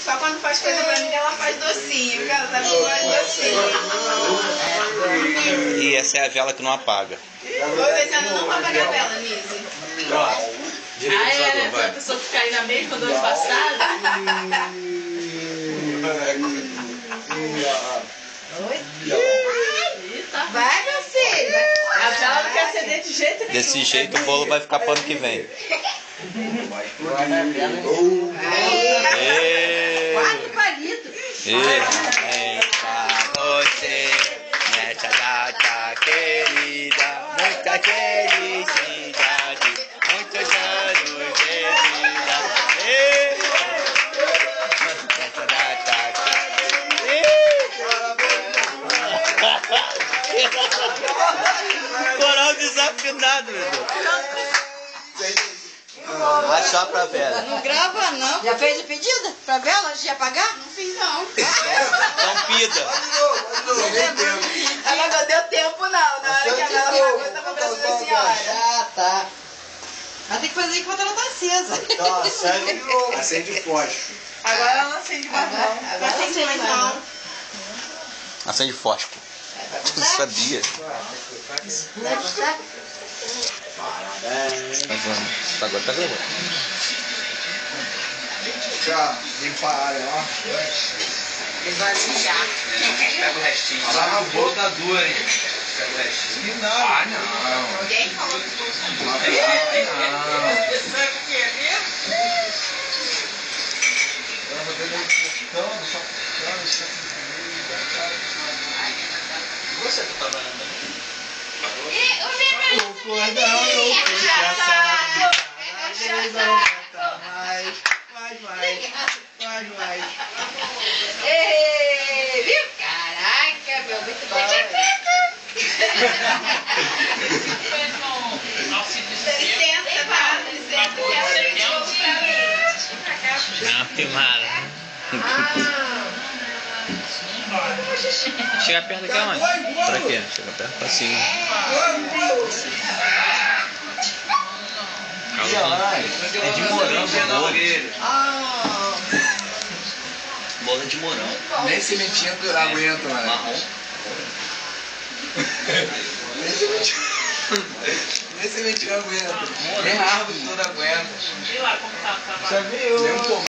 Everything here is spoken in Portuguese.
Só quando faz coisa pra mim ela faz docinho, porque ela sabe que eu gosto de docinho. E essa é a vela que não apaga. Vou ver se ela não vai apagar a vela, Nise. Era pra pessoa ficar aí na meia com dois passados? Vai, meu filho. A vela não quer acender de jeito nenhum. Desse jeito o bolo vai ficar pro ano que vem. Quatro palitos. Pra você, nessa data querida, muita felicidade, muitos anos de vida. Nessa data querida. Coral desafinado, meu Deus. Achar pra vela. Não grava, não. Já fez o pedido pra vela antes de apagar? Não fiz, não. Então pida. Ela não deu tempo, não. Na hora que a vela apagou, eu tava abraçando a senhora. Ah, tá. Mas tem que fazer enquanto ela tá acesa. Então, acende fósforo. Agora ela não acende mais, não. Agora não acende mais, não. Acende fósforo. Tu sabia? Vai gostar? Agora tá gravando. Já limpa a área, ó. Ele vai ligar. Pega o restinho. Lá na boca da dor, hein? Pega o restinho. não. Ah, não. Alguém falou. Você tá trabalhando aí? O cordão não puxa saco. Não aguenta mais. Vai. Ei, viu? Caraca, meu, muito bom. Licença, tá? Não, filmada. Chega perto aqui aonde? Pra quê? Chega perto pra cima. É de morango, bolo. Bolo é de morango. Nem sementinha aguenta, mano. Marrom. Nem sementinha aguenta. Nem a árvore toda aguenta. Viu lá como tá o trabalho? Já viu? Nem um